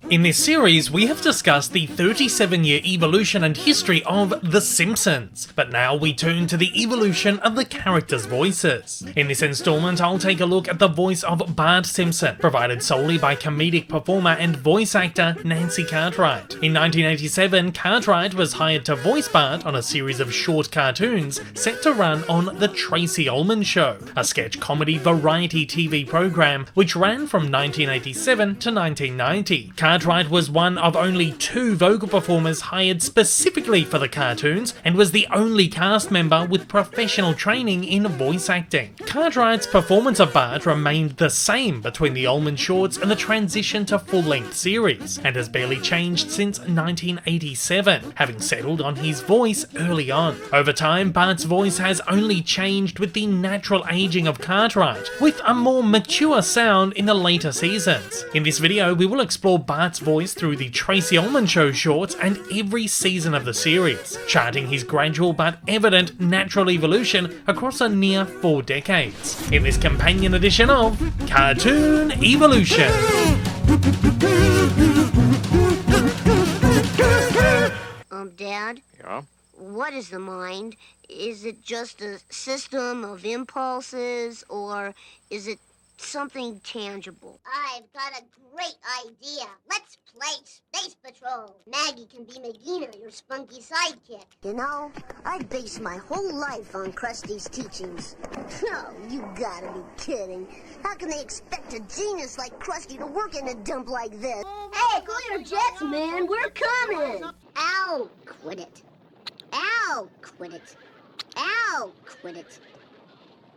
In this series, we have discussed the 37-year evolution and history of The Simpsons, but now we turn to the evolution of the characters' voices. In this installment, I'll take a look at the voice of Bart Simpson, provided solely by comedic performer and voice actor Nancy Cartwright. In 1987, Cartwright was hired to voice Bart on a series of short cartoons set to run on The Tracy Ullman Show, a sketch comedy variety TV program which ran from 1987 to 1990. Cartwright was one of only 2 vocal performers hired specifically for the cartoons and was the only cast member with professional training in voice acting. Cartwright's performance of Bart remained the same between the Ullman shorts and the transition to full-length series, and has barely changed since 1987, having settled on his voice early on. Over time, Bart's voice has only changed with the natural aging of Cartwright, with a more mature sound in the later seasons. In this video, we will explore Bart's voice through the Tracy Ullman Show shorts and every season of the series, charting his gradual but evident natural evolution across a near 4 decades. In this companion edition of Cartoon Evolution. Dad? Yeah? What is the mind? Is it just a system of impulses, or is it something tangible? I've got a great idea. Let's play Space Patrol. Maggie can be Megina, your spunky sidekick. You know, I base my whole life on Krusty's teachings. Oh, you gotta be kidding. How can they expect a genius like Krusty to work in a dump like this? Hey, cool your jets, man. We're coming. Ow! Quit it. Ow! Quit it. Ow! Quit it.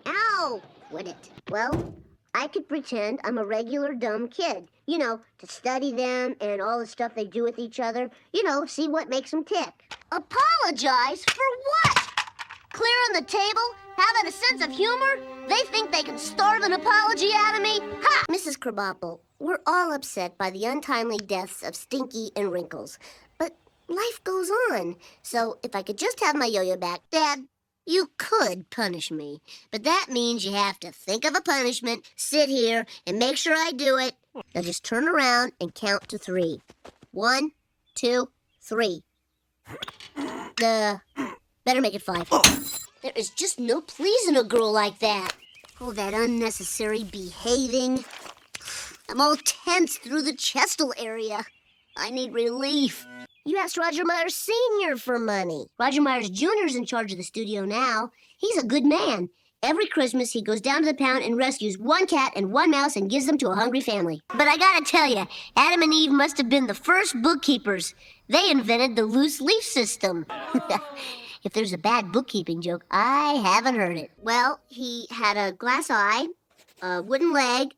Ow! Quit it. Well, I could pretend I'm a regular dumb kid. You know, to study them and all the stuff they do with each other. You know, see what makes them tick. Apologize for what? Clear on the table? Having a sense of humor? They think they can starve an apology out of me? Ha! Mrs. Krabappel, we're all upset by the untimely deaths of Stinky and Wrinkles. But life goes on. So if I could just have my yo-yo back, Dad, you could punish me. But that means you have to think of a punishment, sit here, and make sure I do it. Now just turn around and count to 3. 1, 2, 3. Better make it 5. There is just no pleasing a girl like that. Oh, that unnecessary behaving. I'm all tense through the chestal area. I need relief. You asked Roger Myers Sr. for money. Roger Myers Jr. is in charge of the studio now. He's a good man. Every Christmas, he goes down to the pound and rescues 1 cat and 1 mouse and gives them to a hungry family. But I gotta tell you, Adam and Eve must have been the first bookkeepers. They invented the loose leaf system. If there's a bad bookkeeping joke, I haven't heard it. Well, he had a glass eye, a wooden leg,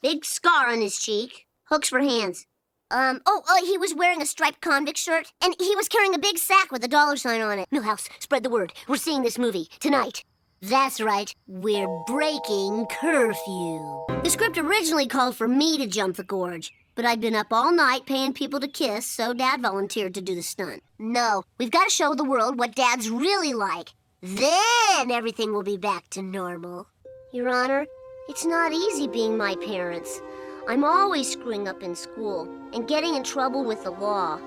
big scar on his cheek, hooks for hands. He was wearing a striped convict shirt, and he was carrying a big sack with a $sign on it. Milhouse, spread the word. We're seeing this movie tonight. That's right, we're breaking curfew. The script originally called for me to jump the gorge, but I'd been up all night paying people to kiss, so Dad volunteered to do the stunt. No, we've got to show the world what Dad's really like. Then everything will be back to normal. Your Honor, it's not easy being my parents. I'm always screwing up in school and getting in trouble with the law.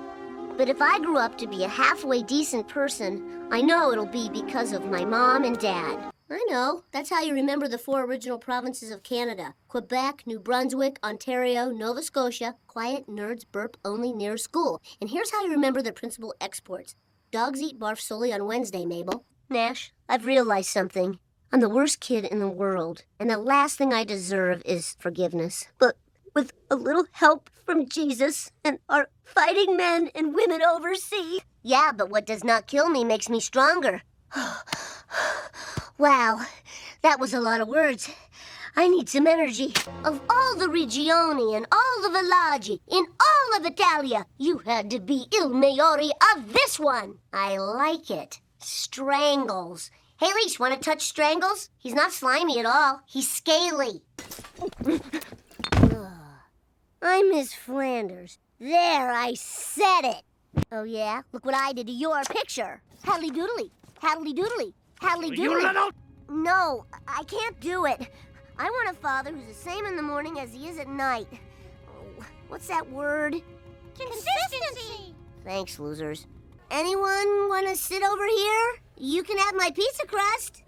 But if I grew up to be a halfway decent person, I know it'll be because of my mom and Dad. I know. That's how you remember the 4 original provinces of Canada. Quebec, New Brunswick, Ontario, Nova Scotia. Quiet nerds burp only near school. And here's how you remember the principal exports. Dogs eat barf solely on Wednesday, Mabel. Nash, I've realized something. I'm the worst kid in the world, and the last thing I deserve is forgiveness. But with a little help from Jesus and our fighting men and women overseas. Yeah, but what does not kill me makes me stronger. Wow, that was a lot of words. I need some energy. Of all the regioni and all the villaggi in all of Italia, you had to be il maiore of this one. I like it. Strangles. Hey, Leash, want to touch Strangles? He's not slimy at all. He's scaly. I'm Miss Flanders. There, I said it. Oh, yeah? Look what I did to your picture. Haddly doodly. Haddly doodly. Haddly doodly. No, I can't do it. I want a father who's the same in the morning as he is at night. Oh, What's that word? Consistency. Thanks, losers. Anyone want to sit over here? You can have my pizza crust.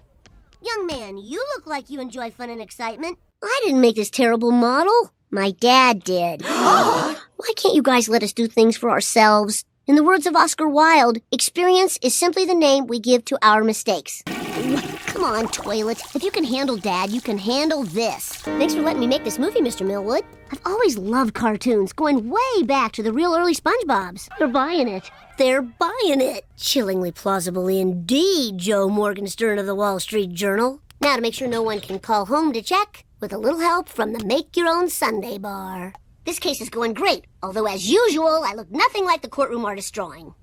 Young man, you look like you enjoy fun and excitement. I didn't make this terrible model. My dad did. Why can't you guys let us do things for ourselves? In the words of Oscar Wilde, experience is simply the name we give to our mistakes. Come on, toilet. If you can handle Dad, you can handle this. Thanks for letting me make this movie, Mr. Millwood. I've always loved cartoons, going way back to the real early SpongeBobs. They're buying it. They're buying it. Chillingly plausible indeed, Joe Morgenstern of the Wall Street Journal. Now to make sure no one can call home to check, with a little help from the Make-Your-Own Sundae Bar. This case is going great, although as usual, I look nothing like the courtroom artist drawing.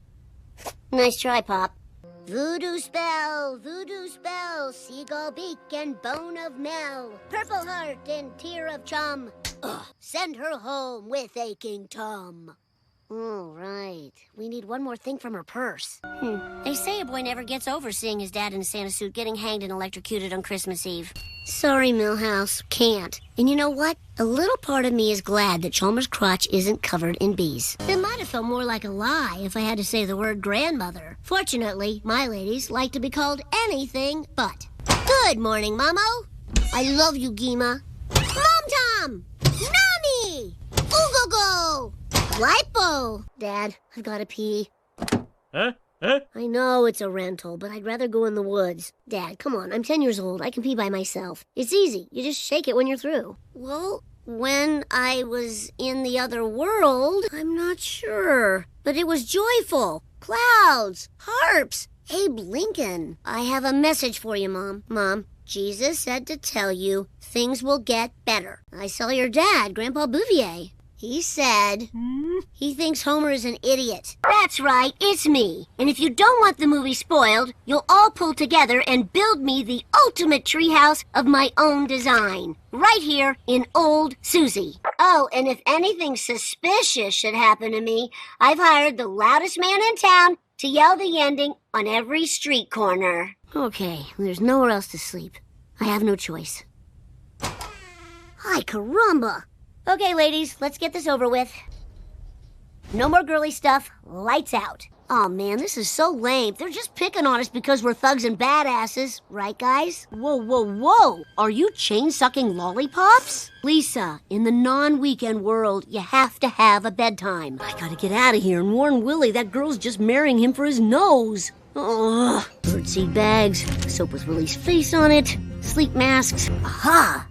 Nice try, Pop. Voodoo spell, seagull beak and bone of Mel, purple heart and tear of chum. Send her home with aching tum. Oh, right. We need one more thing from her purse. They say a boy never gets over seeing his dad in a Santa suit getting hanged and electrocuted on Christmas Eve. Sorry, Milhouse. Can't. And you know what? A little part of me is glad that Chalmers' crotch isn't covered in bees. It might have felt more like a lie if I had to say the word grandmother. Fortunately, my ladies like to be called anything but. Good morning, Momo. I love you, Gima. Mom-Tom! Nani! Oogo-go! Lipo! Dad, I've got to pee. Huh? I know it's a rental, but I'd rather go in the woods. Dad, come on, I'm 10 years old. I can pee by myself. It's easy. You just shake it when you're through. Well, when I was in the other world, I'm not sure. But it was joyful. Clouds, harps, Abe Lincoln. I have a message for you, Mom. Mom, Jesus said to tell you things will get better. I saw your dad, Grandpa Bouvier. He said he thinks Homer is an idiot. That's right, it's me. And if you don't want the movie spoiled, you'll all pull together and build me the ultimate treehouse of my own design. Right here in Old Susie. Oh, and if anything suspicious should happen to me, I've hired the loudest man in town to yell the ending on every street corner. Okay, there's nowhere else to sleep. I have no choice. Ay, caramba! Okay, ladies, let's get this over with. No more girly stuff. Lights out. Oh man, this is so lame. They're just picking on us because we're thugs and badasses. Right, guys? Whoa, whoa, whoa! Are you chain-sucking lollipops? Lisa, in the non-weekend world, you have to have a bedtime. I gotta get out of here and warn Willie that girl's just marrying him for his nose. Ugh. Birdseed bags, soap with Willie's face on it, sleep masks. Aha!